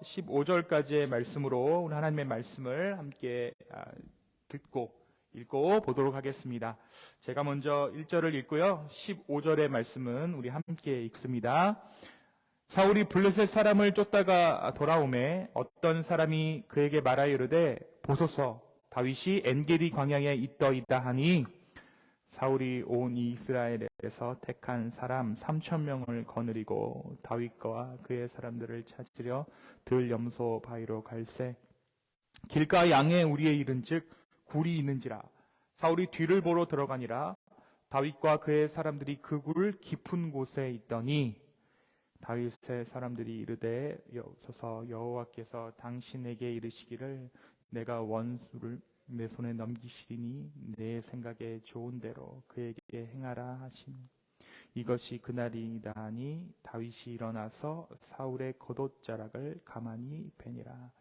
15절까지의 말씀으로 오늘 하나님의 말씀을 함께 듣고 읽고 보도록 하겠습니다. 제가 먼저 1절을 읽고요. 15절의 말씀은 우리 함께 읽습니다. 사울이 블레셋 사람을 쫓다가 돌아오매 어떤 사람이 그에게 말하여 이르되 보소서 다윗이 엔게디 광야에 있더이다 하니 사울이 온 이스라엘에서 택한 사람 3,000명을 거느리고 다윗과 그의 사람들을 찾으려 들 염소 바위로 갈새 길가 양에 우리에 이른즉 굴이 있는지라 사울이 뒤를 보러 들어가니라 다윗과 그의 사람들이 그 굴 깊은 곳에 있더니 다윗의 사람들이 이르되 서서 여호와께서 당신에게 이르시기를 내가 원수를 내 손에 넘기시리니 내 생각에 좋은 대로 그에게 행하라 하시니 이것이 그날이다 하니 다윗이 일어나서 사울의 겉옷자락을 가만히 베니라.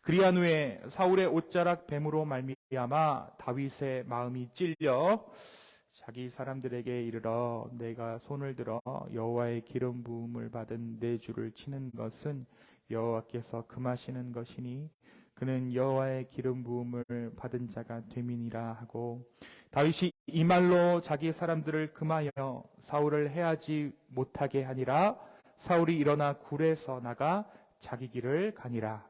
그리한 후에 사울의 옷자락 뱀으로 말미암아 다윗의 마음이 찔려 자기 사람들에게 이르러 내가 손을 들어 여호와의 기름 부음을 받은 내 주를 치는 것은 여호와께서 금하시는 것이니 그는 여호와의 기름 부음을 받은 자가 됨이니라 하고 다윗이 이 말로 자기 사람들을 금하여 사울을 해하지 못하게 하니라. 사울이 일어나 굴에서 나가 자기 길을 가니라.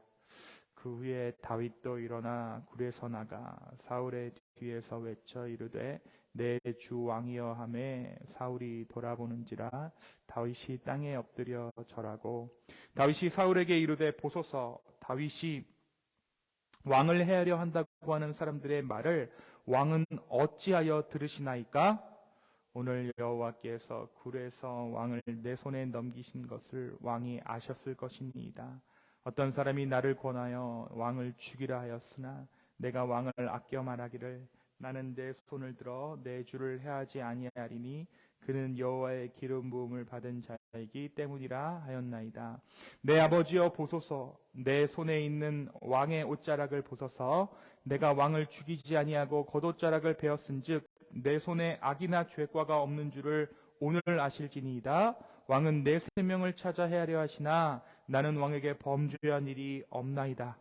그 후에 다윗도 일어나 굴에서 나가 사울의 뒤에서 외쳐 이르되 내 주 왕이여 하매 사울이 돌아보는지라 다윗이 땅에 엎드려 절하고 다윗이 사울에게 이르되 보소서 다윗이 왕을 해하려 한다고 하는 사람들의 말을 왕은 어찌하여 들으시나이까? 오늘 여호와께서 굴에서 왕을 내 손에 넘기신 것을 왕이 아셨을 것이니이다. 어떤 사람이 나를 권하여 왕을 죽이라 하였으나 내가 왕을 아껴 말하기를 나는 내 손을 들어 내 주를 해하지 아니하리니 그는 여호와의 기름 부음을 받은 자이기 때문이라 하였나이다. 내 아버지여 보소서 내 손에 있는 왕의 옷자락을 보소서 내가 왕을 죽이지 아니하고 겉옷자락을 베었은즉 내 손에 악이나 죄과가 없는 줄을 오늘 아실지니이다. 왕은 내 생명을 찾아 헤아려 하시나 나는 왕에게 범죄한 일이 없나이다.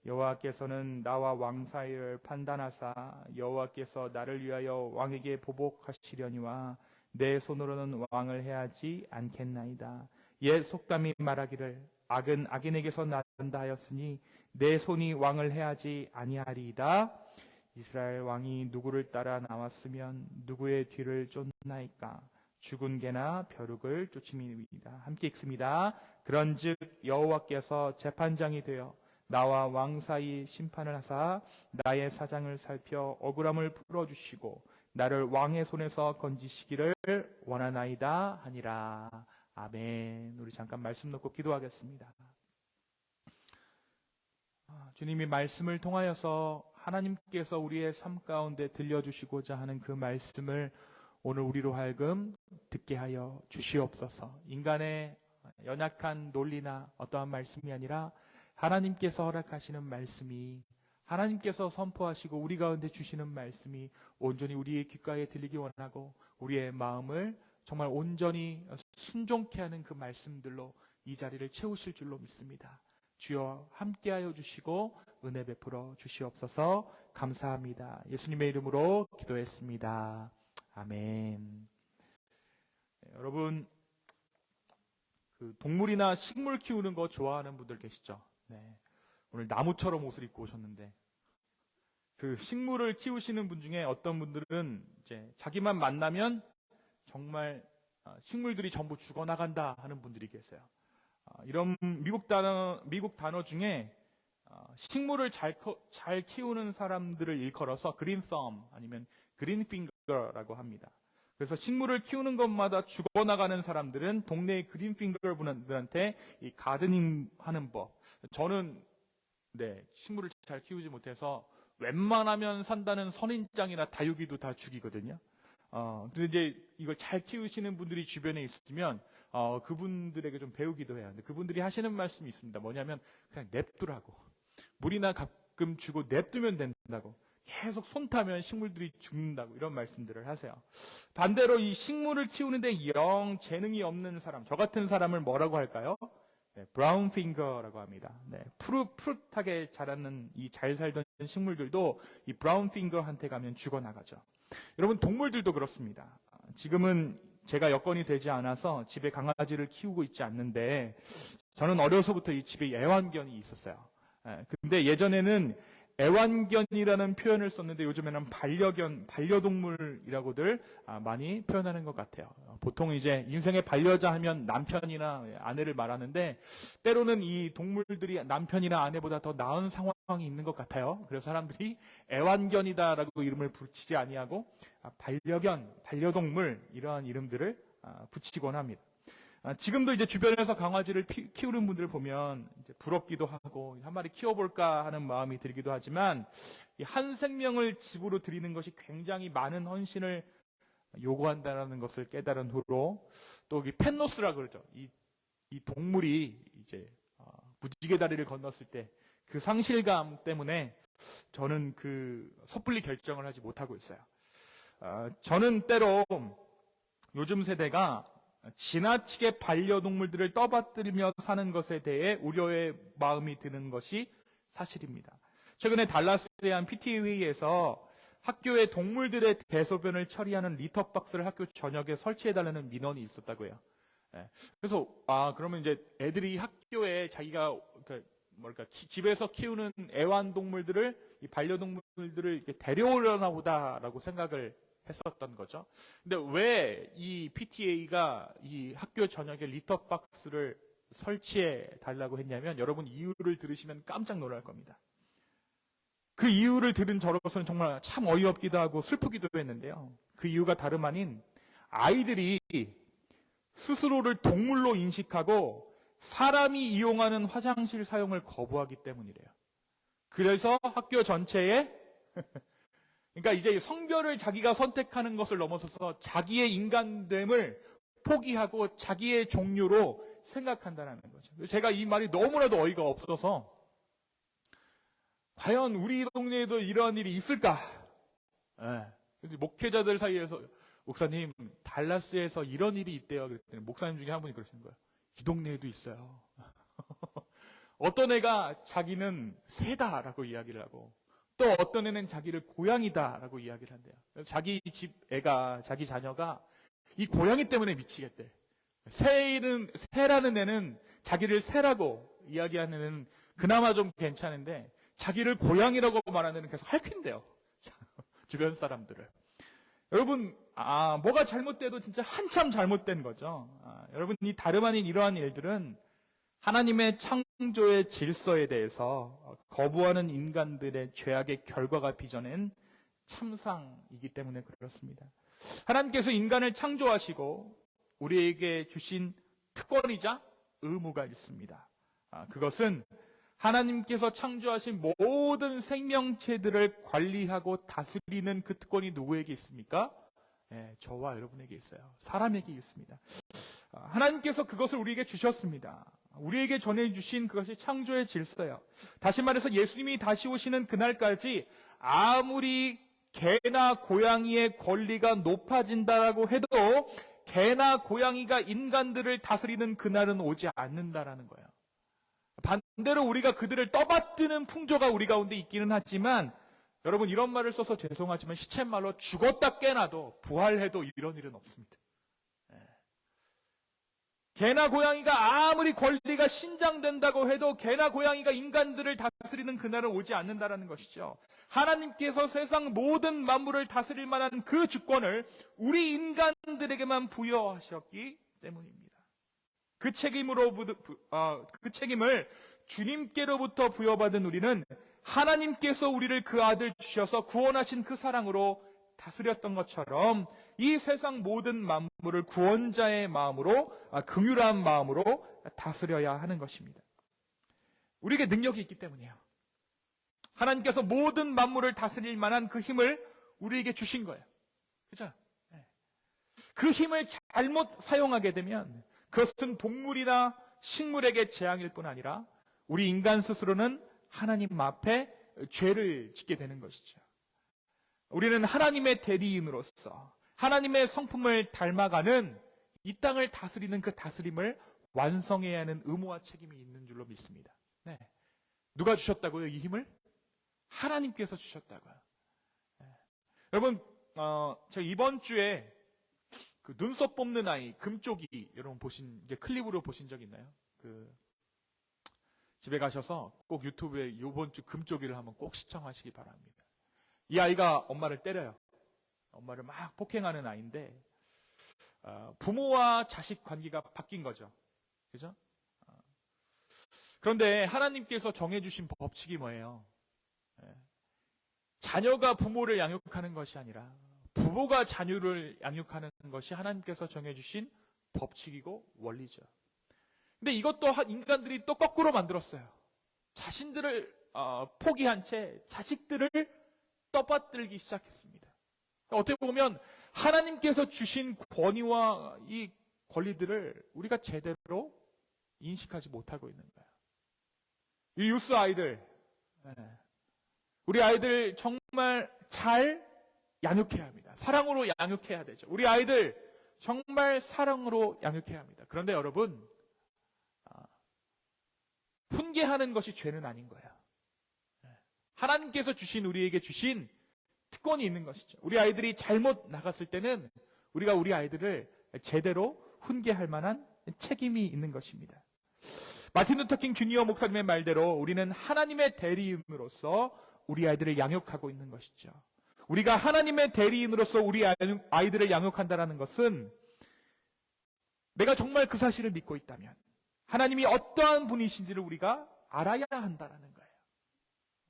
여호와께서는 나와 왕 사이를 판단하사 여호와께서 나를 위하여 왕에게 보복하시려니와 내 손으로는 왕을 해하지 않겠나이다. 옛 속담이 말하기를 악은 악인에게서 난다 하였으니 내 손이 왕을 해하지 아니하리이다. 이스라엘 왕이 누구를 따라 나왔으면 누구의 뒤를 쫓나이까? 죽은 개나 벼룩을 쫓음이니이다. 함께 읽습니다. 그런즉 여호와께서 재판장이 되어 나와 왕 사이 심판을 하사 나의 사장을 살펴 억울함을 풀어주시고 나를 왕의 손에서 건지시기를 원하나이다 하니라. 아멘. 우리 잠깐 말씀 놓고 기도하겠습니다. 주님이 말씀을 통하여서 하나님께서 우리의 삶 가운데 들려주시고자 하는 그 말씀을 오늘 우리로 하여금 듣게 하여 주시옵소서. 인간의 연약한 논리나 어떠한 말씀이 아니라 하나님께서 허락하시는 말씀이 하나님께서 선포하시고 우리 가운데 주시는 말씀이 온전히 우리의 귓가에 들리기 원하고 우리의 마음을 정말 온전히 순종케 하는 그 말씀들로 이 자리를 채우실 줄로 믿습니다. 주여 함께하여 주시고 은혜 베풀어 주시옵소서. 감사합니다. 예수님의 이름으로 기도했습니다. 아멘. 여러분 그 동물이나 식물 키우는 거 좋아하는 분들 계시죠? 네. 오늘 나무처럼 옷을 입고 오셨는데 그 식물을 키우시는 분 중에 어떤 분들은 이제 자기만 만나면 정말 식물들이 전부 죽어나간다 하는 분들이 계세요. 이런 미국 단어 중에 식물을 잘 키우는 사람들을 일컬어서 그린 썸 아니면 그린 핑거라고 합니다. 그래서 식물을 키우는 것마다 죽어나가는 사람들은 동네의 그린 핑거 분들한테 이 가드닝 하는 법. 저는 식물을 잘 키우지 못해서 웬만하면 산다는 선인장이나 다육이도 다 죽이거든요. 근데 이제 이걸 잘 키우시는 분들이 주변에 있으면 그분들에게 좀 배우기도 해요. 근데 그분들이 하시는 말씀이 있습니다. 뭐냐면 그냥 냅두라고. 물이나 가끔 주고 냅두면 된다고. 계속 손 타면 식물들이 죽는다고 이런 말씀들을 하세요. 반대로 이 식물을 키우는데 영 재능이 없는 사람, 저 같은 사람을 뭐라고 할까요? 네, 브라운 핑거라고 합니다. 네, 푸릇푸릇하게 자라는 이 잘 살던 식물들도 이 브라운 핑거한테 가면 죽어나가죠. 여러분, 동물들도 그렇습니다. 지금은 제가 여건이 되지 않아서 집에 강아지를 키우고 있지 않는데, 저는 어려서부터 이 집에 애완견이 있었어요. 근데 예전에는 애완견이라는 표현을 썼는데 요즘에는 반려동물이라고들 많이 표현하는 것 같아요. 보통 이제 인생의 반려자 하면 남편이나 아내를 말하는데, 때로는 이 동물들이 남편이나 아내보다 더 나은 상황이 있는 것 같아요. 그래서 사람들이 애완견이다라고 이름을 붙이지 아니하고 반려견, 반려동물 이러한 이름들을 붙이곤 합니다. 지금도 이제 주변에서 강아지를 키우는 분들을 보면 이제 부럽기도 하고 한 마리 키워볼까 하는 마음이 들기도 하지만, 이 한 생명을 집으로 들이는 것이 굉장히 많은 헌신을 요구한다는 것을 깨달은 후로, 또 이 펜노스라 그러죠. 이 동물이 이제 무지개 다리를 건넜을 때 그 상실감 때문에 저는 섣불리 결정을 하지 못하고 있어요. 저는 때로 요즘 세대가 지나치게 반려동물들을 떠받들며 사는 것에 대해 우려의 마음이 드는 것이 사실입니다. 최근에 달라스의 한 PTA 회의에서 학교에 동물들의 대소변을 처리하는 리터박스를 학교 전역에 설치해달라는 민원이 있었다고요. 그래서 그러면 이제 애들이 학교에 자기가 집에서 키우는 애완동물들을, 이 반려동물들을 이렇게 데려오려나 보다라고 생각을 했었던 거죠. 근데 왜 이 PTA가 이 학교 전역에 리터박스를 설치해 달라고 했냐면, 여러분 이유를 들으시면 깜짝 놀랄 겁니다. 그 이유를 들은 저로서는 정말 참 어이없기도 하고 슬프기도 했는데요. 그 이유가 다름 아닌, 아이들이 스스로를 동물로 인식하고 사람이 이용하는 화장실 사용을 거부하기 때문이래요. 그래서 학교 전체에 그러니까 이제 성별을 자기가 선택하는 것을 넘어서서 자기의 인간됨을 포기하고 자기의 종류로 생각한다는 거죠. 제가 이 말이 너무나도 어이가 없어서, 과연 우리 동네에도 이러한 일이 있을까? 목회자들 사이에서, 목사님, 달라스에서 이런 일이 있대요. 그랬더니 목사님 중에 한 분이 그러시는 거예요. 이 동네에도 있어요. 어떤 애가 자기는 새다라고 이야기를 하고, 또 어떤 애는 자기를 고양이다라고 이야기를 한대요. 자기 집 애가, 자기 자녀가 이 고양이 때문에 미치겠대. 새라는 애는 자기를 새라고 이야기하는 애는 그나마 좀 괜찮은데, 자기를 고양이라고 말하는 애는 계속 핥힌대요. 주변 사람들을. 여러분, 뭐가 잘못돼도 진짜 한참 잘못된 거죠. 여러분, 이 다름 아닌 이러한 일들은 하나님의 창조의 질서에 대해서 거부하는 인간들의 죄악의 결과가 빚어낸 참상이기 때문에 그렇습니다. 하나님께서 인간을 창조하시고 우리에게 주신 특권이자 의무가 있습니다. 그것은 하나님께서 창조하신 모든 생명체들을 관리하고 다스리는 그 특권이 누구에게 있습니까? 저와 여러분에게 있어요. 사람에게 있습니다. 하나님께서 그것을 우리에게 주셨습니다. 우리에게 전해주신 그것이 창조의 질서예요. 다시 말해서 예수님이 다시 오시는 그날까지 아무리 개나 고양이의 권리가 높아진다라고 해도 개나 고양이가 인간들을 다스리는 그날은 오지 않는다라는 거예요. 반대로 우리가 그들을 떠받드는 풍조가 우리 가운데 있기는 하지만, 여러분, 이런 말을 써서 죄송하지만 시쳇말로 죽었다 깨나도 부활해도 이런 일은 없습니다. 개나 고양이가 아무리 권리가 신장된다고 해도 개나 고양이가 인간들을 다스리는 그날은 오지 않는다라는 것이죠. 하나님께서 세상 모든 만물을 다스릴 만한 그 주권을 우리 인간들에게만 부여하셨기 때문입니다. 그 책임을 주님께로부터 부여받은 우리는 하나님께서 우리를 그 아들 주셔서 구원하신 그 사랑으로 다스렸던 것처럼 이 세상 모든 만물을 구원자의 마음으로, 긍휼한 마음으로 다스려야 하는 것입니다. 우리에게 능력이 있기 때문이에요. 하나님께서 모든 만물을 다스릴 만한 그 힘을 우리에게 주신 거예요. 그죠? 그 힘을 잘못 사용하게 되면 그것은 동물이나 식물에게 재앙일 뿐 아니라 우리 인간 스스로는 하나님 앞에 죄를 짓게 되는 것이죠. 우리는 하나님의 대리인으로서 하나님의 성품을 닮아가는 이 땅을 다스리는 그 다스림을 완성해야 하는 의무와 책임이 있는 줄로 믿습니다. 네. 누가 주셨다고요? 이 힘을? 하나님께서 주셨다고요. 네. 여러분, 제가 이번 주에 그 눈썹 뽑는 아이, 금쪽이, 여러분 이게 클립으로 보신 적 있나요? 집에 가셔서 꼭 유튜브에 이번 주 금쪽이를 한번 꼭 시청하시기 바랍니다. 이 아이가 엄마를 때려요. 엄마를 막 폭행하는 아이인데, 부모와 자식 관계가 바뀐 거죠. 그죠? 그런데 하나님께서 정해주신 법칙이 뭐예요? 자녀가 부모를 양육하는 것이 아니라 부모가 자녀를 양육하는 것이 하나님께서 정해주신 법칙이고 원리죠. 근데 이것도 인간들이 또 거꾸로 만들었어요. 자신들을 포기한 채 자식들을 떠받들기 시작했습니다. 어떻게 보면 하나님께서 주신 권위와 이 권리들을 우리가 제대로 인식하지 못하고 있는 거예요. 이 유스 아이들, 우리 아이들 정말 잘 양육해야 합니다. 사랑으로 양육해야 되죠. 우리 아이들 정말 사랑으로 양육해야 합니다. 그런데 여러분, 훈계하는 것이 죄는 아닌 거예요. 하나님께서 우리에게 주신 특권이 있는 것이죠. 우리 아이들이 잘못 나갔을 때는 우리가 우리 아이들을 제대로 훈계할 만한 책임이 있는 것입니다. 마틴 루터 킹 주니어 목사님의 말대로 우리는 하나님의 대리인으로서 우리 아이들을 양육하고 있는 것이죠. 우리가 하나님의 대리인으로서 우리 아이들을 양육한다는 것은 내가 정말 그 사실을 믿고 있다면 하나님이 어떠한 분이신지를 우리가 알아야 한다는 거예요.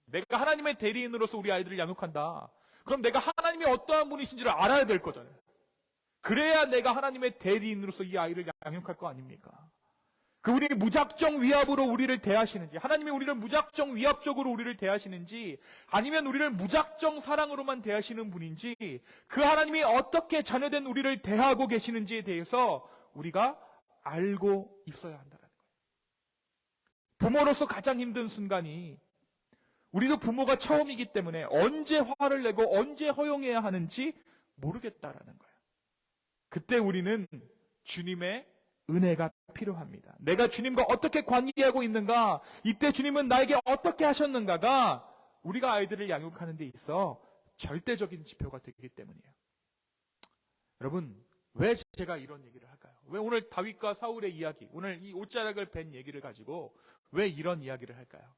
내가 하나님의 대리인으로서 우리 아이들을 양육한다. 그럼 내가 하나님이 어떠한 분이신지를 알아야 될 거잖아요. 그래야 내가 하나님의 대리인으로서 이 아이를 양육할 거 아닙니까? 그분이 무작정 위압으로 우리를 대하시는지, 하나님이 우리를 무작정 위압적으로 우리를 대하시는지, 아니면 우리를 무작정 사랑으로만 대하시는 분인지, 그 하나님이 어떻게 자녀된 우리를 대하고 계시는지에 대해서 우리가 알고 있어야 한다는 거예요. 부모로서 가장 힘든 순간이 우리도 부모가 처음이기 때문에 언제 화를 내고 언제 허용해야 하는지 모르겠다라는 거예요. 그때 우리는 주님의 은혜가 필요합니다. 내가 주님과 어떻게 관계하고 있는가, 이때 주님은 나에게 어떻게 하셨는가가 우리가 아이들을 양육하는 데 있어 절대적인 지표가 되기 때문이에요. 여러분, 왜 제가 이런 얘기를 할까요? 왜 오늘 다윗과 사울의 이야기, 오늘 이 옷자락을 벤 얘기를 가지고 왜 이런 이야기를 할까요?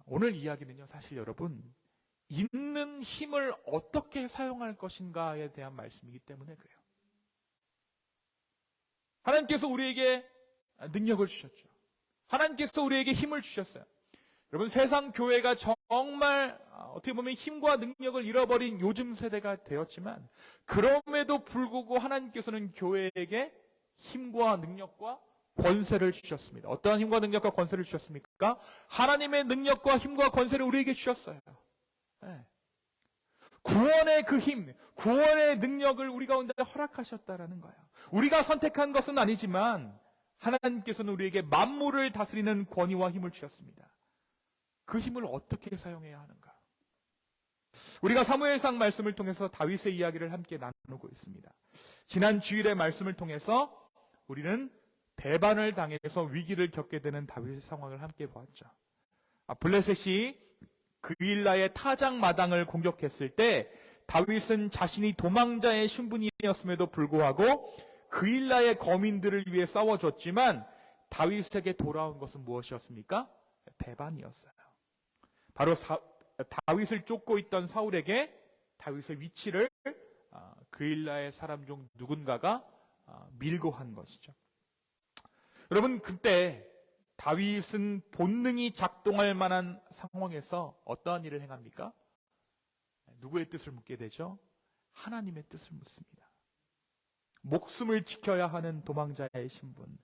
오늘 이야기는요, 사실 여러분, 있는 힘을 어떻게 사용할 것인가에 대한 말씀이기 때문에 그래요. 하나님께서 우리에게 능력을 주셨죠. 하나님께서 우리에게 힘을 주셨어요. 여러분, 세상 교회가 정말 어떻게 보면 힘과 능력을 잃어버린 요즘 세대가 되었지만, 그럼에도 불구하고 하나님께서는 교회에게 힘과 능력과 권세를 주셨습니다. 어떠한 힘과 능력과 권세를 주셨습니까? 하나님의 능력과 힘과 권세를 우리에게 주셨어요. 네. 구원의 그 힘, 구원의 능력을 우리 가운데 허락하셨다라는 거예요. 우리가 선택한 것은 아니지만 하나님께서는 우리에게 만물을 다스리는 권위와 힘을 주셨습니다. 그 힘을 어떻게 사용해야 하는가? 우리가 사무엘상 말씀을 통해서 다윗의 이야기를 함께 나누고 있습니다. 지난 주일의 말씀을 통해서 우리는 배반을 당해서 위기를 겪게 되는 다윗의 상황을 함께 보았죠. 블레셋이 그일라의 타작 마당을 공격했을 때 다윗은 자신이 도망자의 신분이었음에도 불구하고 그일라의 거민들을 위해 싸워줬지만 다윗에게 돌아온 것은 무엇이었습니까? 배반이었어요. 바로 다윗을 쫓고 있던 사울에게 다윗의 위치를 그일라의 사람 중 누군가가 밀고 한 것이죠. 여러분, 그때 다윗은 본능이 작동할 만한 상황에서 어떠한 일을 행합니까? 누구의 뜻을 묻게 되죠? 하나님의 뜻을 묻습니다. 목숨을 지켜야 하는 도망자의 신분,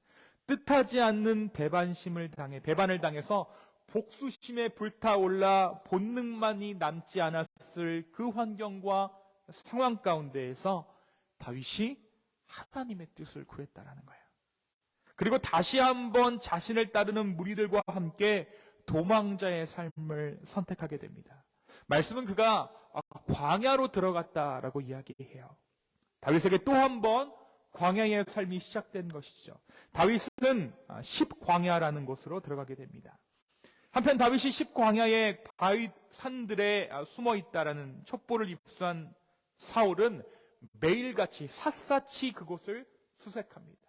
뜻하지 않는 배반을 당해서 복수심에 불타올라 본능만이 남지 않았을 그 환경과 상황 가운데에서 다윗이 하나님의 뜻을 구했다라는 거예요. 그리고 다시 한번 자신을 따르는 무리들과 함께 도망자의 삶을 선택하게 됩니다. 말씀은 그가 광야로 들어갔다라고 이야기해요. 다윗에게 또 한 번 광야의 삶이 시작된 것이죠. 다윗은 10광야라는 곳으로 들어가게 됩니다. 한편 다윗이 10광야의 바위 산들에 숨어 있다라는 첩보를 입수한 사울은 매일같이 샅샅이 그곳을 수색합니다.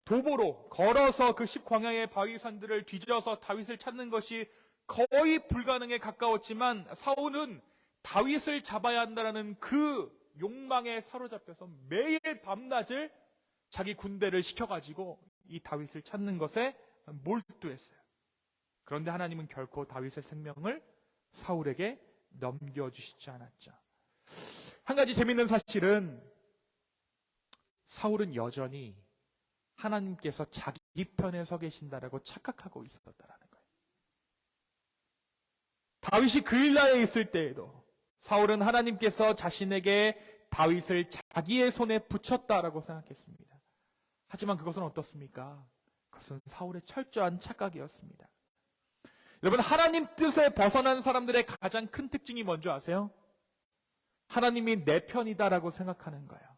도보로 걸어서 그 10광야의 바위 산들을 뒤져서 다윗을 찾는 것이 거의 불가능에 가까웠지만 사울은 다윗을 잡아야 한다는 그 욕망에 사로잡혀서 매일 밤낮을 자기 군대를 시켜가지고 이 다윗을 찾는 것에 몰두했어요. 그런데 하나님은 결코 다윗의 생명을 사울에게 넘겨주시지 않았죠. 한 가지 재밌는 사실은 사울은 여전히 하나님께서 자기 편에 서 계신다라고 착각하고 있었다라는 거예요. 다윗이 그일라에 있을 때에도 사울은 하나님께서 자신에게 다윗을 자기의 손에 붙였다라고 생각했습니다. 하지만 그것은 어떻습니까? 그것은 사울의 철저한 착각이었습니다. 여러분, 하나님 뜻에 벗어난 사람들의 가장 큰 특징이 뭔지 아세요? 하나님이 내 편이다라고 생각하는 거예요.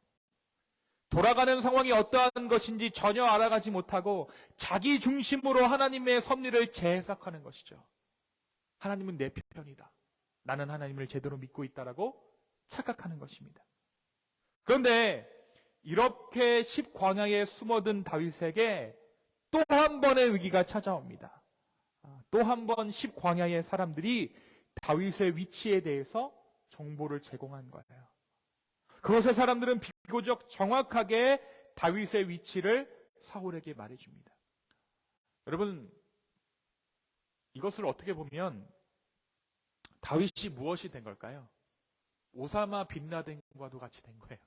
돌아가는 상황이 어떠한 것인지 전혀 알아가지 못하고 자기 중심으로 하나님의 섭리를 재해석하는 것이죠. 하나님은 내 편이다. 나는 하나님을 제대로 믿고 있다라고 착각하는 것입니다. 그런데 이렇게 10광야에 숨어든 다윗에게 또 한 번의 위기가 찾아옵니다. 또 한 번 10광야의 사람들이 다윗의 위치에 대해서 정보를 제공한 거예요. 그것의 사람들은 비교적 정확하게 다윗의 위치를 사울에게 말해줍니다. 여러분, 이것을 어떻게 보면 다윗이 무엇이 된 걸까요? 오사마 빈라덴과도 같이 된 거예요.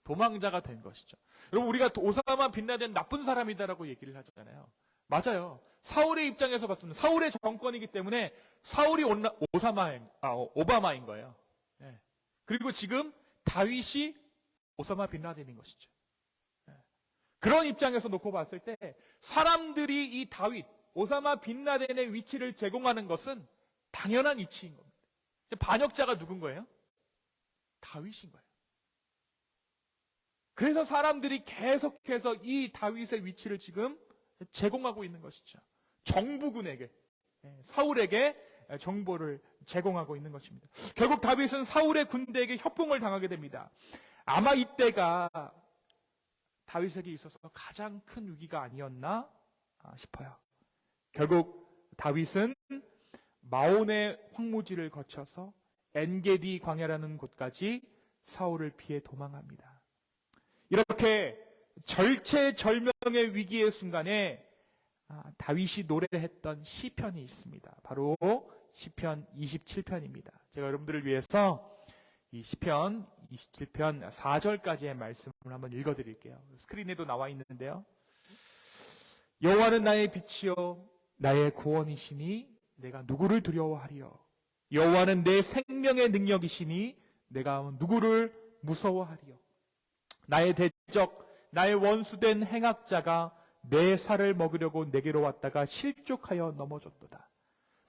도망자가 된 것이죠. 여러분, 우리가 오사마 빈라덴 나쁜 사람이다라고 얘기를 하잖아요. 맞아요. 사울의 입장에서 봤으면 사울의 정권이기 때문에 사울이 오바마인 거예요. 그리고 지금 다윗이 오사마 빈라덴인 것이죠. 그런 입장에서 놓고 봤을 때 사람들이 이 다윗, 오사마 빈라덴의 위치를 제공하는 것은 당연한 이치인 겁니다. 반역자가 누군 거예요? 다윗인 거예요. 그래서 사람들이 계속해서 이 다윗의 위치를 지금 제공하고 있는 것이죠. 정부군에게, 사울에게 정보를 제공하고 있는 것입니다. 결국 다윗은 사울의 군대에게 협봉을 당하게 됩니다. 아마 이때가 다윗에게 있어서 가장 큰 위기가 아니었나 싶어요. 결국 다윗은 마온의 황무지를 거쳐서 엔게디 광야라는 곳까지 사울을 피해 도망합니다. 이렇게 절체절명의 위기의 순간에 다윗이 노래했던 시편이 있습니다. 바로 시편 27편입니다. 제가 여러분들을 위해서 이 시편 27편 4절까지의 말씀을 한번 읽어드릴게요. 스크린에도 나와 있는데요. 여호와는 나의 빛이요 나의 구원이시니 내가 누구를 두려워하리요. 여호와는 내 생명의 능력이시니 내가 누구를 무서워하리요. 나의 대적, 나의 원수된 행악자가 내 살을 먹으려고 내게로 왔다가 실족하여 넘어졌도다.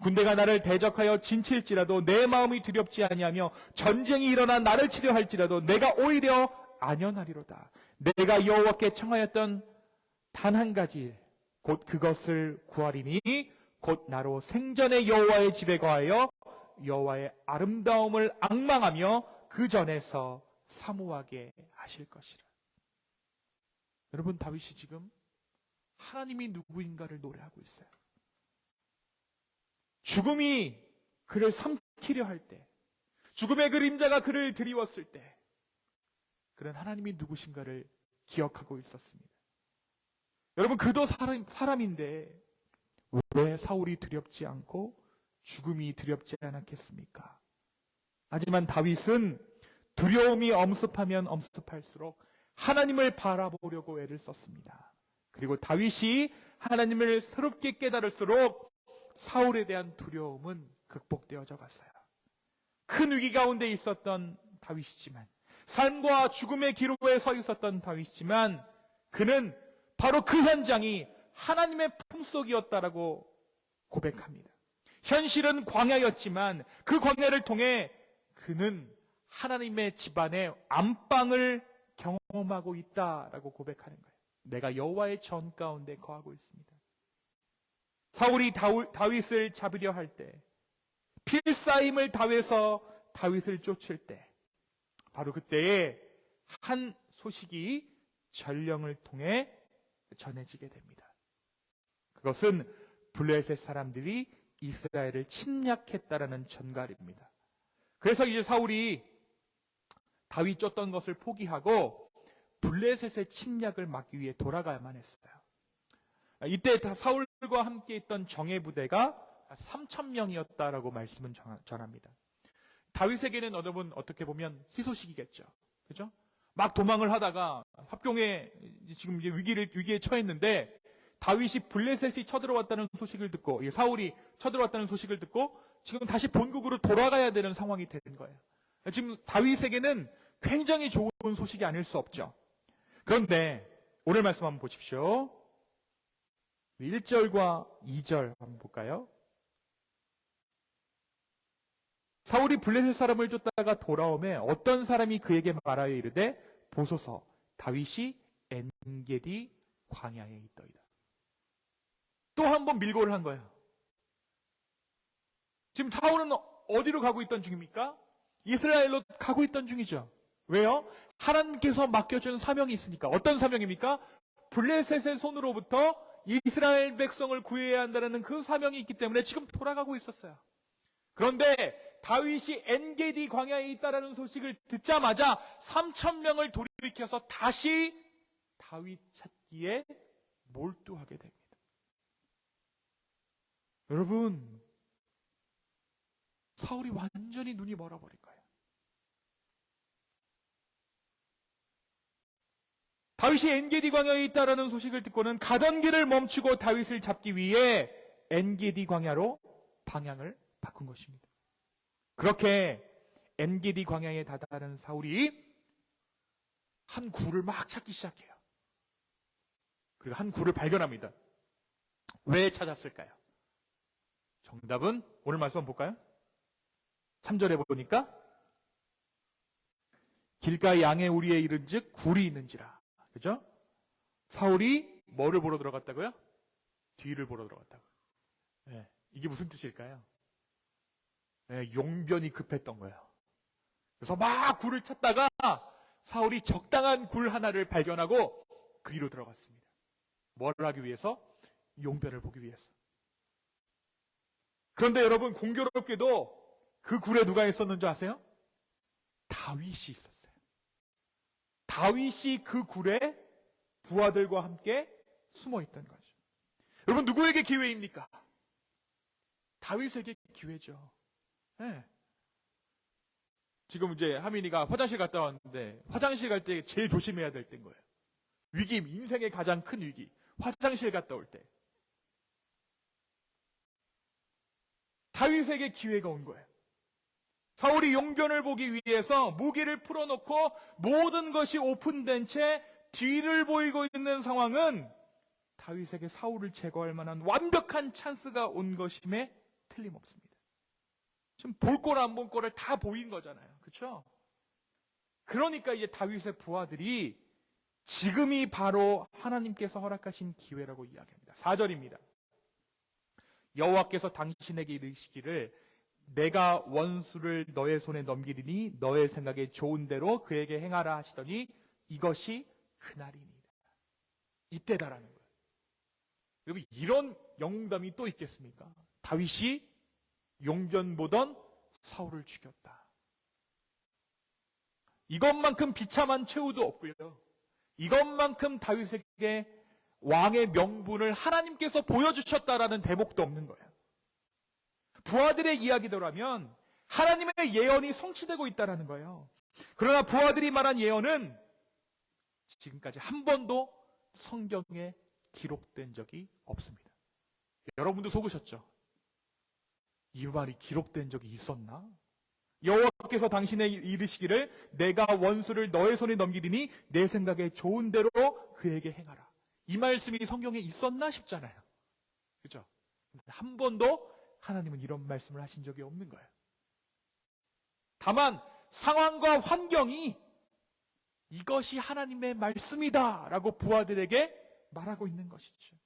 군대가 나를 대적하여 진칠지라도 내 마음이 두렵지 아니하며 전쟁이 일어나 나를 치려 할지라도 내가 오히려 안연하리로다. 내가 여호와께 청하였던 단 한 가지 곧 그것을 구하리니 곧 나로 생전에 여호와의 집에 거하여 여호와의 아름다움을 앙망하며 그 전에서 사모하게 하실 것이라. 여러분, 다윗이 지금 하나님이 누구인가를 노래하고 있어요. 죽음이 그를 삼키려 할 때, 죽음의 그림자가 그를 드리웠을 때 그는 하나님이 누구신가를 기억하고 있었습니다. 여러분, 그도 사람인데 왜 사울이 두렵지 않고 죽음이 두렵지 않았겠습니까? 하지만 다윗은 두려움이 엄습하면 엄습할수록 하나님을 바라보려고 애를 썼습니다. 그리고 다윗이 하나님을 새롭게 깨달을수록 사울에 대한 두려움은 극복되어져 갔어요. 큰 위기 가운데 있었던 다윗이지만, 삶과 죽음의 기로에 서 있었던 다윗이지만, 그는 바로 그 현장이 하나님의 품속이었다라고 고백합니다. 현실은 광야였지만 그 광야를 통해 그는 하나님의 집안의 안방을 경험하고 있다라고 고백하는 거예요. 내가 여호와의 전 가운데 거하고 있습니다. 사울이 다윗을 잡으려 할 때, 필사임을 당해서 다윗을 쫓을 때, 바로 그때에 한 소식이 전령을 통해 전해지게 됩니다. 그것은 블레셋 사람들이 이스라엘을 침략했다라는 전갈입니다. 그래서 이제 사울이 다윗 쫓던 것을 포기하고 블레셋의 침략을 막기 위해 돌아가야만 했어요. 이때 사울과 함께 있던 정예 부대가 3,000명이었다라고 말씀은 전합니다. 다윗에게는 여러분 어떻게 보면 희소식이겠죠. 그죠? 막 도망을 하다가 합경에 지금 이제 위기에 처했는데 다윗이 블레셋이 쳐들어왔다는 소식을 듣고, 사울이 쳐들어왔다는 소식을 듣고 지금 다시 본국으로 돌아가야 되는 상황이 된 거예요. 지금 다윗에게는 굉장히 좋은 소식이 아닐 수 없죠. 그런데 오늘 말씀 한번 보십시오. 1절과 2절 한번 볼까요? 사울이 블레셋 사람을 쫓다가 돌아오매 어떤 사람이 그에게 말하여 이르되 보소서 다윗이 엔게디 광야에 있더이다. 또 한 번 밀고를 한 거예요. 지금 사울은 어디로 가고 있던 중입니까? 이스라엘로 가고 있던 중이죠. 왜요? 하나님께서 맡겨준 사명이 있으니까. 어떤 사명입니까? 블레셋의 손으로부터 이스라엘 백성을 구해야 한다는 그 사명이 있기 때문에 지금 돌아가고 있었어요. 그런데 다윗이 엔게디 광야에 있다라는 소식을 듣자마자 3,000명을 돌이켜서 다시 다윗 찾기에 몰두하게 됩니다. 여러분, 사울이 완전히 눈이 멀어버린 거예요. 다윗이 엔게디 광야에 있다라는 소식을 듣고는 가던 길을 멈추고 다윗을 잡기 위해 엔게디 광야로 방향을 바꾼 것입니다. 그렇게 엔게디 광야에 다다른 사울이 한 굴을 막 찾기 시작해요. 그리고 한 굴을 발견합니다. 왜 찾았을까요? 정답은 오늘 말씀 한번 볼까요? 3절에 보니까 길가 양의 우리에 이른즉 굴이 있는지라. 그죠? 사울이 뭐를 보러 들어갔다고요? 뒤를 보러 들어갔다고요. 네, 이게 무슨 뜻일까요? 네, 용변이 급했던 거예요. 그래서 막 굴을 찾다가 사울이 적당한 굴 하나를 발견하고 그리로 들어갔습니다. 뭐를 하기 위해서? 용변을 보기 위해서. 그런데 여러분, 공교롭게도 그 굴에 누가 있었는 줄 아세요? 다윗이 있었어요. 다윗이 그 굴에 부하들과 함께 숨어 있던 거죠. 여러분, 누구에게 기회입니까? 다윗에게 기회죠. 네. 지금 이제 하민이가 화장실 갔다 왔는데 화장실 갈 때 제일 조심해야 될 때인 거예요. 위기, 인생의 가장 큰 위기. 화장실 갔다 올 때. 다윗에게 기회가 온 거예요. 사울이 용변을 보기 위해서 무기를 풀어놓고 모든 것이 오픈된 채 뒤를 보이고 있는 상황은 다윗에게 사울을 제거할 만한 완벽한 찬스가 온 것임에 틀림없습니다. 지금 볼 거나 안 볼 거를 다 보인 거잖아요. 그렇죠? 그러니까 이제 다윗의 부하들이 지금이 바로 하나님께서 허락하신 기회라고 이야기합니다. 4절입니다. 여호와께서 당신에게 이르시기를 내가 원수를 너의 손에 넘기리니 너의 생각에 좋은 대로 그에게 행하라 하시더니 이것이 그날이니라. 이때다라는 거예요. 여러분, 이런 영웅담이 또 있겠습니까? 다윗이 용변 보던 사울을 죽였다. 이것만큼 비참한 최후도 없고요. 이것만큼 다윗에게 왕의 명분을 하나님께서 보여주셨다라는 대목도 없는 거예요. 부하들의 이야기대로라면 하나님의 예언이 성취되고 있다는 거예요. 그러나 부하들이 말한 예언은 지금까지 한 번도 성경에 기록된 적이 없습니다. 여러분도 속으셨죠? 이 말이 기록된 적이 있었나? 여호와께서 당신에 이르시기를 내가 원수를 너의 손에 넘기리니 내 생각에 좋은 대로 그에게 행하라. 이 말씀이 성경에 있었나 싶잖아요. 그죠? 한 번도 하나님은 이런 말씀을 하신 적이 없는 거예요. 다만 상황과 환경이 이것이 하나님의 말씀이다 라고 부하들에게 말하고 있는 것이죠.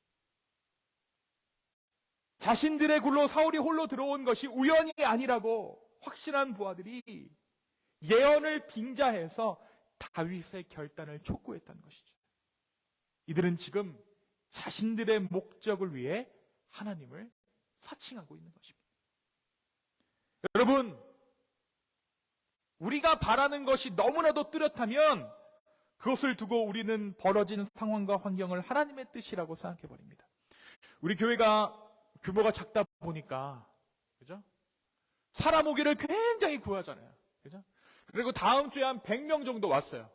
자신들의 굴로 사울이 홀로 들어온 것이 우연이 아니라고 확신한 부하들이 예언을 빙자해서 다윗의 결단을 촉구했던 것이죠. 이들은 지금 자신들의 목적을 위해 하나님을 사칭하고 있는 것입니다. 여러분, 우리가 바라는 것이 너무나도 뚜렷하면 그것을 두고 우리는 벌어진 상황과 환경을 하나님의 뜻이라고 생각해버립니다. 우리 교회가 규모가 작다 보니까, 그죠? 사람 오기를 굉장히 구하잖아요. 그죠? 그리고 다음 주에 한 100명 정도 왔어요.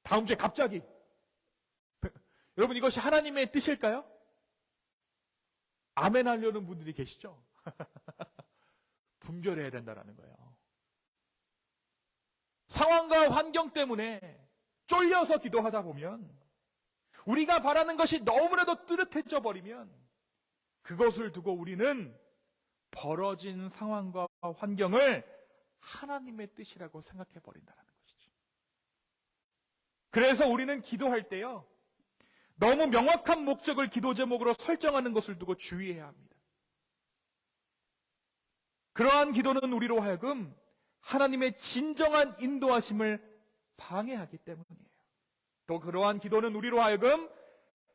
다음 주에 갑자기. 여러분, 이것이 하나님의 뜻일까요? 아멘 하려는 분들이 계시죠? 분별해야 된다는 거예요. 상황과 환경 때문에 쫄려서 기도하다 보면, 우리가 바라는 것이 너무나도 뚜렷해져 버리면 그것을 두고 우리는 벌어진 상황과 환경을 하나님의 뜻이라고 생각해 버린다는 것이죠. 그래서 우리는 기도할 때요, 너무 명확한 목적을 기도 제목으로 설정하는 것을 두고 주의해야 합니다. 그러한 기도는 우리로 하여금 하나님의 진정한 인도하심을 방해하기 때문이에요. 또 그러한 기도는 우리로 하여금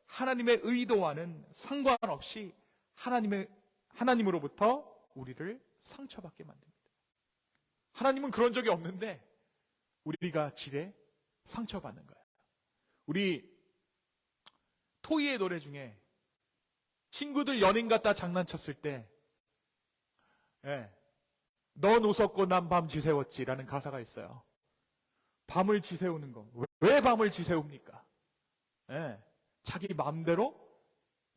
하나님의 의도와는 상관없이 하나님으로부터 우리를 상처받게 만듭니다. 하나님은 그런 적이 없는데 우리가 지레 상처받는 거예요. 우리 토이의 노래 중에 친구들 연인 같다 장난쳤을 때, 넌 웃었고 난 밤 지새웠지라는 가사가 있어요. 밤을 지새우는 거. 왜 밤을 지새웁니까? 자기 마음대로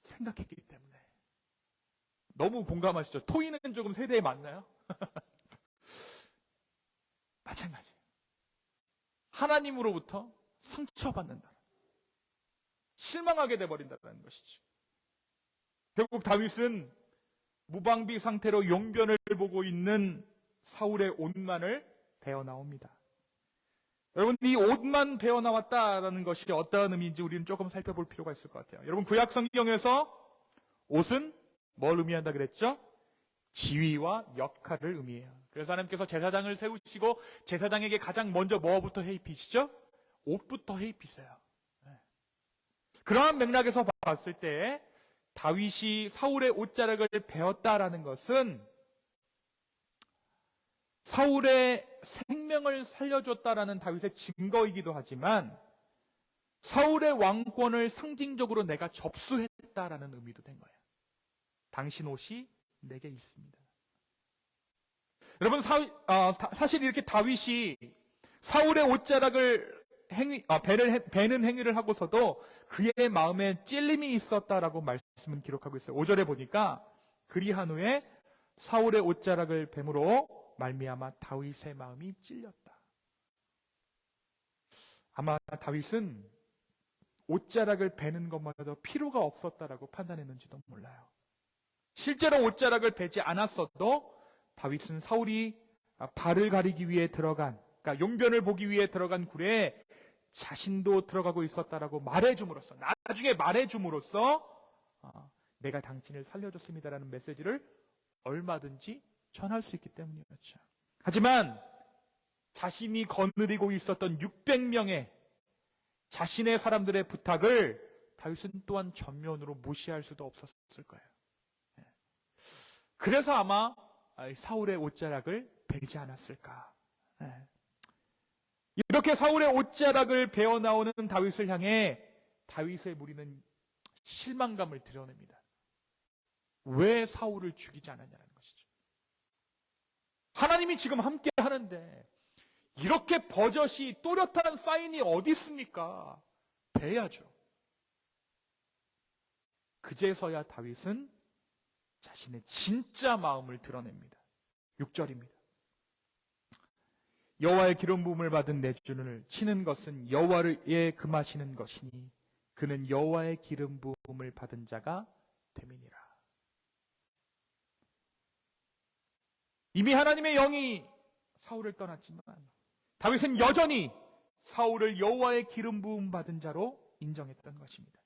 생각했기 때문에. 너무 공감하시죠? 토이는 조금 세대에 맞나요? 마찬가지예요. 하나님으로부터 상처받는다. 실망하게 돼버린다는 것이죠. 결국 다윗은 무방비 상태로 용변을 보고 있는 사울의 옷만을 베어 나옵니다. 여러분, 이 옷만 베어 나왔다라는 것이 어떠한 의미인지 우리는 조금 살펴볼 필요가 있을 것 같아요. 여러분, 구약 성경에서 옷은 뭘 의미한다 그랬죠? 지위와 역할을 의미해요. 그래서 하나님께서 제사장을 세우시고 제사장에게 가장 먼저 뭐부터 해입히시죠? 옷부터 해입히세요. 그러한 맥락에서 봤을 때 다윗이 사울의 옷자락을 베었다라는 것은 사울의 생명을 살려줬다라는 다윗의 증거이기도 하지만 사울의 왕권을 상징적으로 내가 접수했다라는 의미도 된 거예요. 당신 옷이 내게 있습니다. 여러분, 사실 이렇게 다윗이 사울의 옷자락을 베는 행위를 하고서도 그의 마음에 찔림이 있었다라고 말씀은 기록하고 있어요. 5절에 보니까 그리한 후에 사울의 옷자락을 뱀으로 말미암아 다윗의 마음이 찔렸다. 아마 다윗은 옷자락을 베는 것마저 필요가 없었다라고 판단했는지도 몰라요. 실제로 옷자락을 베지 않았어도 다윗은 사울이 발을 가리기 위해 들어간, 그러니까 용변을 보기 위해 들어간 굴에 자신도 들어가고 있었다라고 말해줌으로써, 나중에 말해줌으로써 내가 당신을 살려줬습니다라는 메시지를 얼마든지 전할 수 있기 때문이었죠. 하지만 자신이 거느리고 있었던 600명의 자신의 사람들의 부탁을 다윗은 또한 전면으로 무시할 수도 없었을 거예요. 그래서 아마 사울의 옷자락을 베지 않았을까. 이렇게 사울의 옷자락을 베어 나오는 다윗을 향해 다윗의 무리는 실망감을 드러냅니다. 왜 사울을 죽이지 않았냐는 것이죠. 하나님이 지금 함께 하는데 이렇게 버젓이 또렷한 사인이 어디 있습니까? 베야죠. 그제서야 다윗은 자신의 진짜 마음을 드러냅니다. 6절입니다. 여호와의 기름 부음을 받은 내 주를 치는 것은 여호와의 금하시는 것이니 그는 여호와의 기름 부음을 받은 자가 됨이니라. 이미 하나님의 영이 사울을 떠났지만 다윗은 여전히 사울을 여호와의 기름 부음 받은 자로 인정했던 것입니다.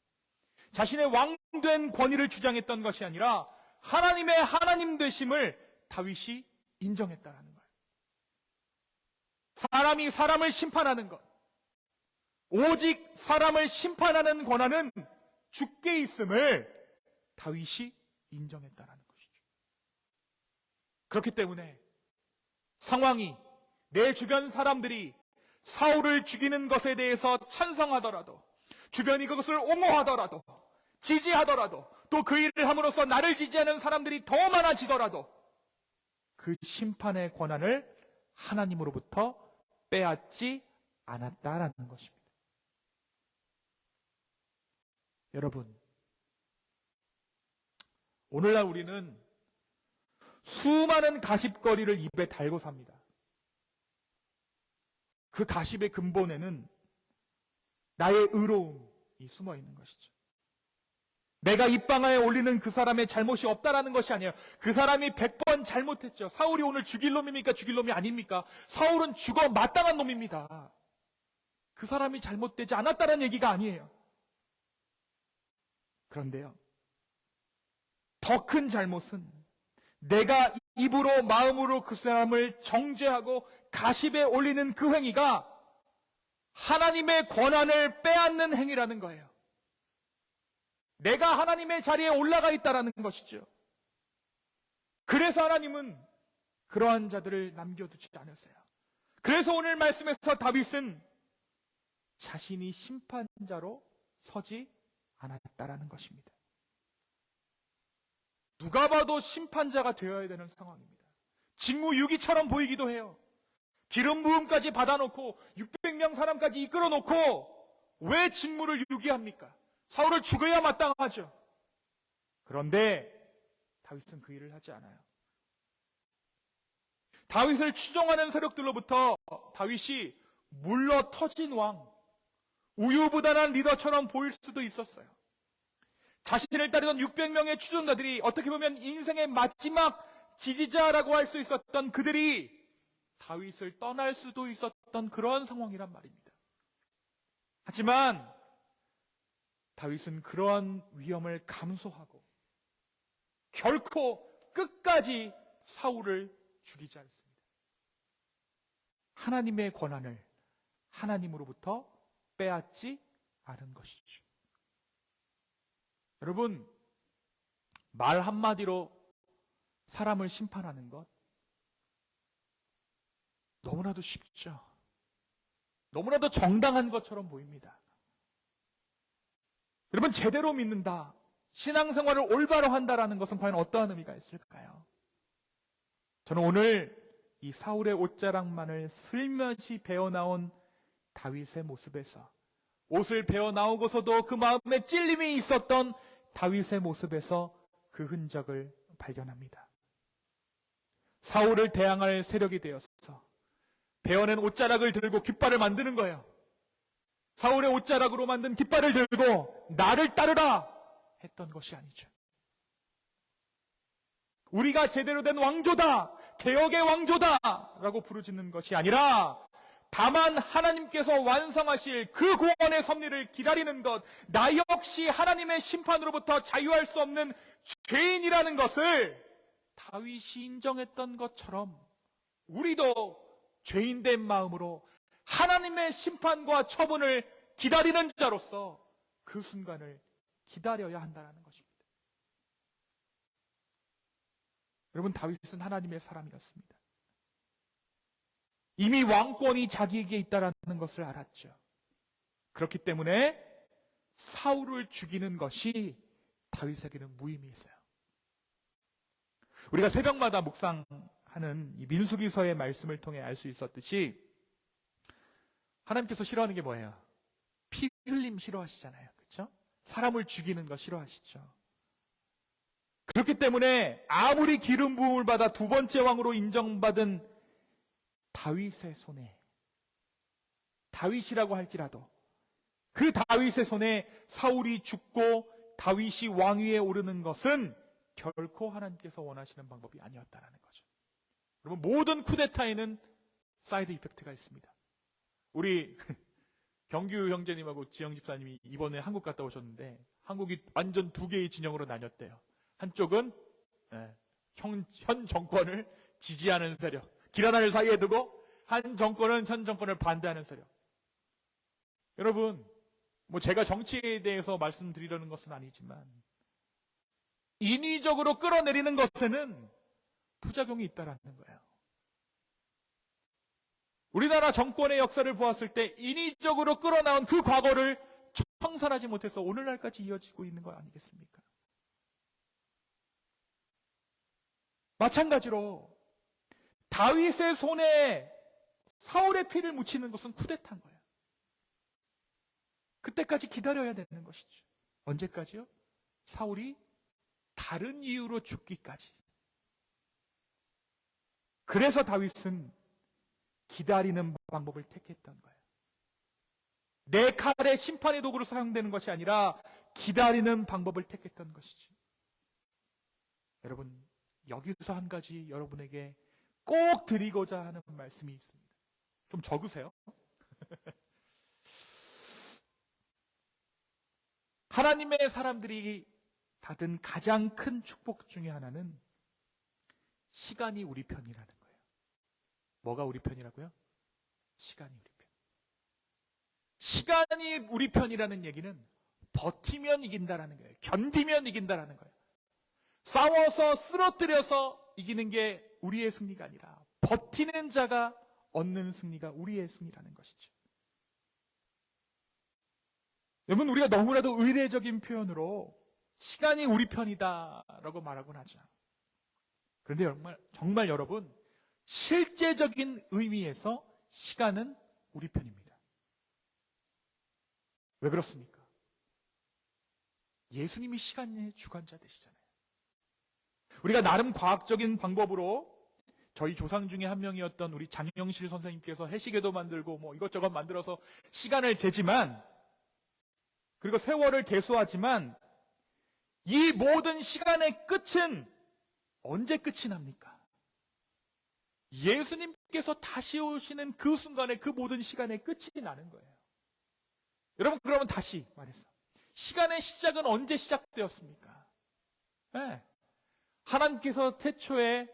자신의 왕된 권위를 주장했던 것이 아니라 하나님의 하나님 되심을 다윗이 인정했다라는 거예요. 사람이 사람을 심판하는 것, 오직 사람을 심판하는 권한은 주께 있음을 다윗이 인정했다라는 것이죠. 그렇기 때문에 상황이, 내 주변 사람들이 사울을 죽이는 것에 대해서 찬성하더라도, 주변이 그것을 옹호하더라도, 지지하더라도, 또 그 일을 함으로써 나를 지지하는 사람들이 더 많아지더라도 그 심판의 권한을 하나님으로부터 빼앗지 않았다라는 것입니다. 여러분, 오늘날 우리는 수많은 가십거리를 입에 달고 삽니다. 그 가십의 근본에는 나의 의로움이 숨어 있는 것이죠. 내가 입방아에 올리는 그 사람의 잘못이 없다라는 것이 아니에요. 그 사람이 100번 잘못했죠. 사울이 오늘 죽일 놈입니까? 죽일 놈이 아닙니까? 사울은 죽어 마땅한 놈입니다. 그 사람이 잘못되지 않았다는 얘기가 아니에요. 그런데요, 더 큰 잘못은 내가 입으로 마음으로 그 사람을 정죄하고 가십에 올리는 그 행위가 하나님의 권한을 빼앗는 행위라는 거예요. 내가 하나님의 자리에 올라가 있다라는 것이죠. 그래서 하나님은 그러한 자들을 남겨두지 않았어요. 그래서 오늘 말씀에서 다윗은 자신이 심판자로 서지 않았다라는 것입니다. 누가 봐도 심판자가 되어야 되는 상황입니다. 직무유기처럼 보이기도 해요. 기름 부음까지 받아놓고 600명 사람까지 이끌어놓고 왜 직무를 유기합니까? 사울을 죽여야 마땅하죠. 그런데 다윗은 그 일을 하지 않아요. 다윗을 추종하는 세력들로부터 다윗이 물러 터진 왕, 우유부단한 리더처럼 보일 수도 있었어요. 자신을 따르던 600명의 추종자들이 어떻게 보면 인생의 마지막 지지자라고 할 수 있었던 그들이 다윗을 떠날 수도 있었던 그런 상황이란 말입니다. 하지만 다윗은 그러한 위험을 감수하고 결코 끝까지 사울을 죽이지 않습니다. 하나님의 권한을 하나님으로부터 빼앗지 않은 것이죠. 여러분, 말 한마디로 사람을 심판하는 것 너무나도 쉽죠. 너무나도 정당한 것처럼 보입니다. 여러분, 제대로 믿는다, 신앙생활을 올바로 한다라는 것은 과연 어떠한 의미가 있을까요? 저는 오늘 이 사울의 옷자락만을 슬며시 베어나온 다윗의 모습에서, 옷을 베어나오고서도 그 마음에 찔림이 있었던 다윗의 모습에서 그 흔적을 발견합니다. 사울을 대항할 세력이 되어서 베어낸 옷자락을 들고 깃발을 만드는 거예요. 사울의 옷자락으로 만든 깃발을 들고 나를 따르라 했던 것이 아니죠. 우리가 제대로 된 왕조다, 개혁의 왕조다 라고 부르짖는 것이 아니라 다만 하나님께서 완성하실 그 구원의 섭리를 기다리는 것, 나 역시 하나님의 심판으로부터 자유할 수 없는 죄인이라는 것을 다윗이 인정했던 것처럼 우리도 죄인된 마음으로 하나님의 심판과 처분을 기다리는 자로서 그 순간을 기다려야 한다는 것입니다. 여러분, 다윗은 하나님의 사람이었습니다. 이미 왕권이 자기에게 있다는 것을 알았죠. 그렇기 때문에 사울을 죽이는 것이 다윗에게는 무의미 있어요. 우리가 새벽마다 묵상하는 이 민수기서의 말씀을 통해 알 수 있었듯이 하나님께서 싫어하는 게 뭐예요? 피 흘림 싫어하시잖아요. 그렇죠? 사람을 죽이는 거 싫어하시죠. 그렇기 때문에 아무리 기름 부음을 받아 두 번째 왕으로 인정받은 다윗의 손에, 다윗이라고 할지라도 그 다윗의 손에 사울이 죽고 다윗이 왕위에 오르는 것은 결코 하나님께서 원하시는 방법이 아니었다는 거죠. 여러분, 모든 쿠데타에는 사이드 이펙트가 있습니다. 우리 경규 형제님하고 지영 집사님이 이번에 한국 갔다 오셨는데 한국이 완전 두 개의 진영으로 나뉘었대요. 한쪽은 현 정권을 지지하는 세력, 길 하나를 사이에 두고 한 정권은 현 정권을 반대하는 세력. 여러분, 뭐 제가 정치에 대해서 말씀드리려는 것은 아니지만 인위적으로 끌어내리는 것에는 부작용이 있다라는 거예요. 우리나라 정권의 역사를 보았을 때 인위적으로 끌어나온 그 과거를 청산하지 못해서 오늘날까지 이어지고 있는 거 아니겠습니까? 마찬가지로 다윗의 손에 사울의 피를 묻히는 것은 쿠데타인 거예요. 그때까지 기다려야 되는 것이죠. 언제까지요? 사울이 다른 이유로 죽기까지. 그래서 다윗은 기다리는 방법을 택했던 거예요. 내 칼에 심판의 도구로 사용되는 것이 아니라 기다리는 방법을 택했던 것이지. 여러분, 여기서 한 가지 여러분에게 꼭 드리고자 하는 말씀이 있습니다. 좀 적으세요. 하나님의 사람들이 받은 가장 큰 축복 중에 하나는 시간이 우리 편이라는 거예요. 뭐가 우리 편이라고요? 시간이 우리 편. 시간이 우리 편이라는 얘기는 버티면 이긴다라는 거예요. 견디면 이긴다라는 거예요. 싸워서 쓰러뜨려서 이기는 게 우리의 승리가 아니라 버티는 자가 얻는 승리가 우리의 승리라는 것이죠. 여러분, 우리가 너무나도 의례적인 표현으로 시간이 우리 편이다라고 말하곤 하죠. 그런데 정말 여러분, 실제적인 의미에서 시간은 우리 편입니다. 왜 그렇습니까? 예수님이 시간의 주관자 되시잖아요. 우리가 나름 과학적인 방법으로 저희 조상 중에 한 명이었던 우리 장영실 선생님께서 해시계도 만들고 뭐 이것저것 만들어서 시간을 재지만, 그리고 세월을 계수하지만 이 모든 시간의 끝은 언제 끝이 납니까? 예수님께서 다시 오시는 그 순간에 그 모든 시간의 끝이 나는 거예요. 여러분, 그러면 다시 말해서 시간의 시작은 언제 시작되었습니까? 네. 하나님께서 태초에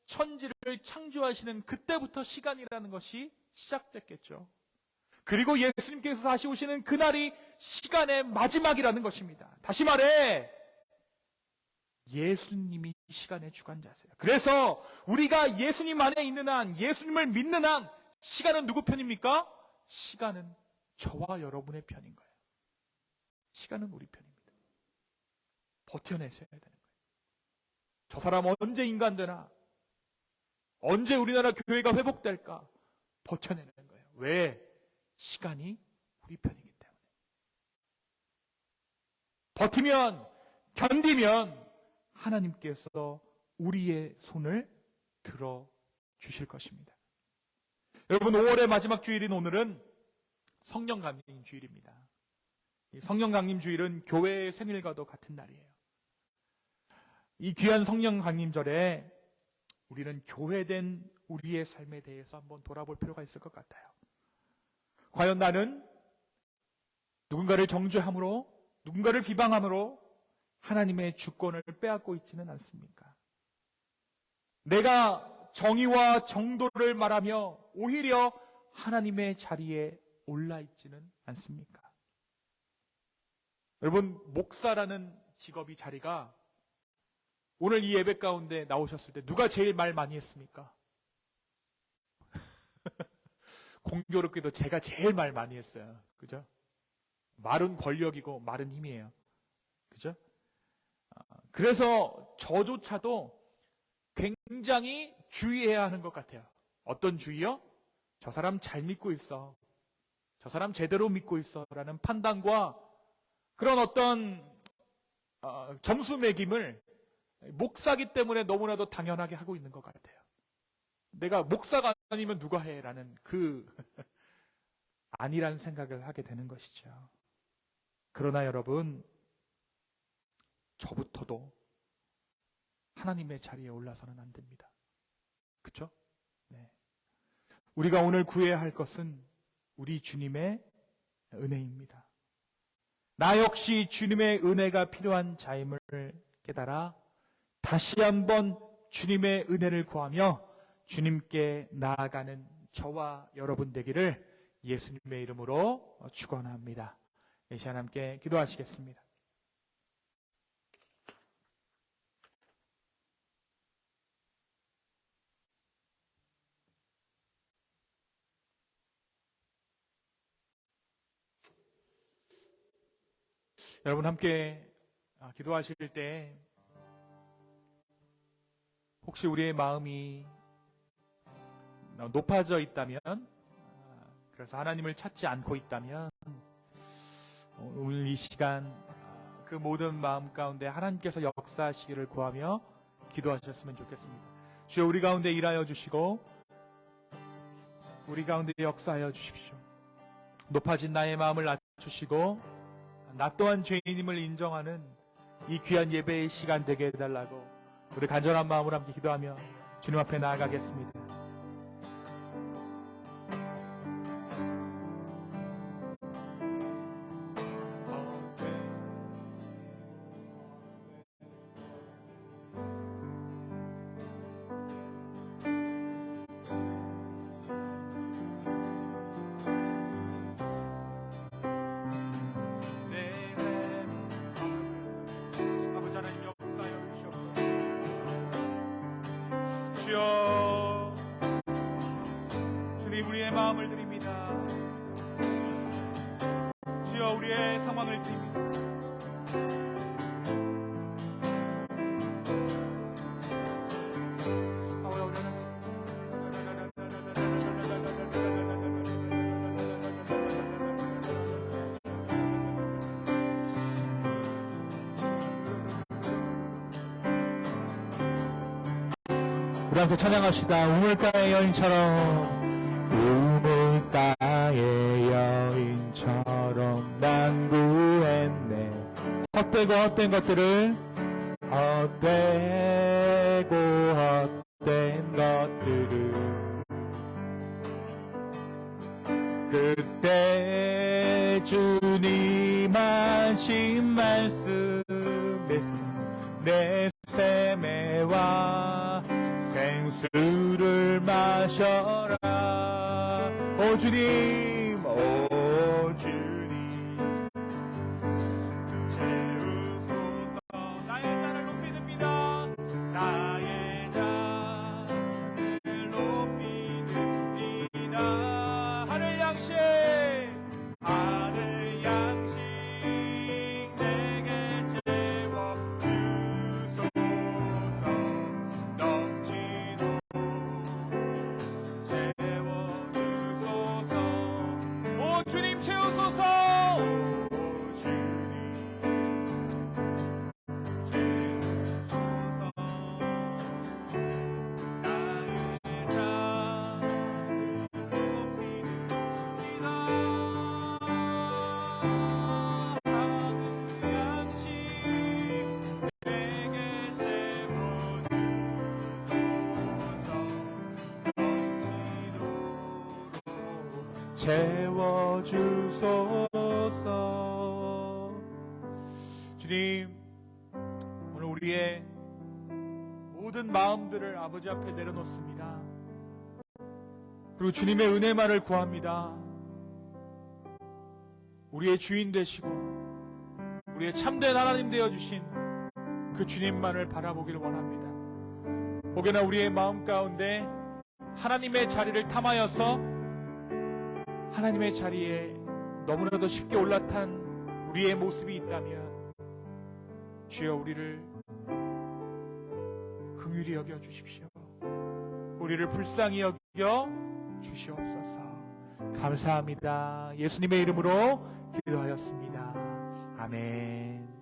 천지를 창조하시는 그때부터 시간이라는 것이 시작됐겠죠. 그리고 예수님께서 다시 오시는 그날이 시간의 마지막이라는 것입니다. 다시 말해, 예수님이 시간의 주관자세요. 그래서 우리가 예수님 안에 있는 한, 예수님을 믿는 한, 시간은 누구 편입니까? 시간은 저와 여러분의 편인 거예요. 시간은 우리 편입니다. 버텨내셔야 되는 거예요. 저 사람 언제 인간 되나? 언제 우리나라 교회가 회복될까? 버텨내는 거예요. 왜? 시간이 우리 편이기 때문에. 버티면, 견디면 하나님께서 우리의 손을 들어 주실 것입니다. 여러분, 5월의 마지막 주일인 오늘은 성령 강림 주일입니다. 이 성령 강림 주일은 교회의 생일과도 같은 날이에요. 이 귀한 성령 강림절에 우리는 교회된 우리의 삶에 대해서 한번 돌아볼 필요가 있을 것 같아요. 과연 나는 누군가를 정죄함으로, 누군가를 비방함으로 하나님의 주권을 빼앗고 있지는 않습니까? 내가 정의와 정도를 말하며 오히려 하나님의 자리에 올라 있지는 않습니까? 여러분, 목사라는 직업이 자리가 오늘 이 예배 가운데 나오셨을 때 누가 제일 말 많이 했습니까? 공교롭게도 제가 제일 말 많이 했어요. 그죠? 말은 권력이고 말은 힘이에요. 그죠? 그래서 저조차도 굉장히 주의해야 하는 것 같아요. 어떤 주의요? 저 사람 잘 믿고 있어. 저 사람 제대로 믿고 있어. 라는 판단과 그런 어떤 점수 매김을 목사기 때문에 너무나도 당연하게 하고 있는 것 같아요. 내가 목사가 아니면 누가 해? 라는 아니라는 생각을 하게 되는 것이죠. 그러나 여러분, 저부터도 하나님의 자리에 올라서는 안 됩니다. 그렇죠? 네. 우리가 오늘 구해야 할 것은 우리 주님의 은혜입니다. 나 역시 주님의 은혜가 필요한 자임을 깨달아 다시 한번 주님의 은혜를 구하며 주님께 나아가는 저와 여러분 되기를 예수님의 이름으로 축원합니다. 이 시간 함께 기도하시겠습니다. 여러분 함께 기도하실 때 혹시 우리의 마음이 높아져 있다면, 그래서 하나님을 찾지 않고 있다면 오늘 이 시간 그 모든 마음 가운데 하나님께서 역사하시기를 구하며 기도하셨으면 좋겠습니다. 주여, 우리 가운데 일하여 주시고 우리 가운데 역사하여 주십시오. 높아진 나의 마음을 낮추시고 나 또한 죄인임을 인정하는 이 귀한 예배의 시간 되게 해달라고 우리 간절한 마음으로 함께 기도하며 주님 앞에 나아가겠습니다. 주님, 우리의 마음을 드립니다. 주여, 우리의 상황을 드립니다. 우리 함께 찬양합시다. 우물가의 여인처럼, 우물가의 여인처럼 난 구했네. 헛되고 헛된 것들을, 헛되고 헛된 것들을 그때 주님 하신 말씀 내 샘에와 생수를 마셔라. 오 주님, 오 주님, 채우소서. 나의 잔을 높이 듭니다. 나의 잔을 높이 듭니다. 하늘 양식, 하늘 양식 내게 채워 주소서. 넘치도록 채워주소서. 오 주님, 채우소서. 오 주님, 채우소서. 나의 잔을 높이 듭니다. 하늘 양식 내게 채워주소서. 주님, 오늘 우리의 모든 마음들을 아버지 앞에 내려놓습니다. 그리고 주님의 은혜만을 구합니다. 우리의 주인 되시고 우리의 참된 하나님 되어주신 그 주님만을 바라보길 원합니다. 혹여나 우리의 마음 가운데 하나님의 자리를 탐하여서 하나님의 자리에 너무나도 쉽게 올라탄 우리의 모습이 있다면 주여, 우리를 긍휼히 여겨 주십시오. 우리를 불쌍히 여겨 주시옵소서. 감사합니다. 예수님의 이름으로 기도하였습니다. 아멘.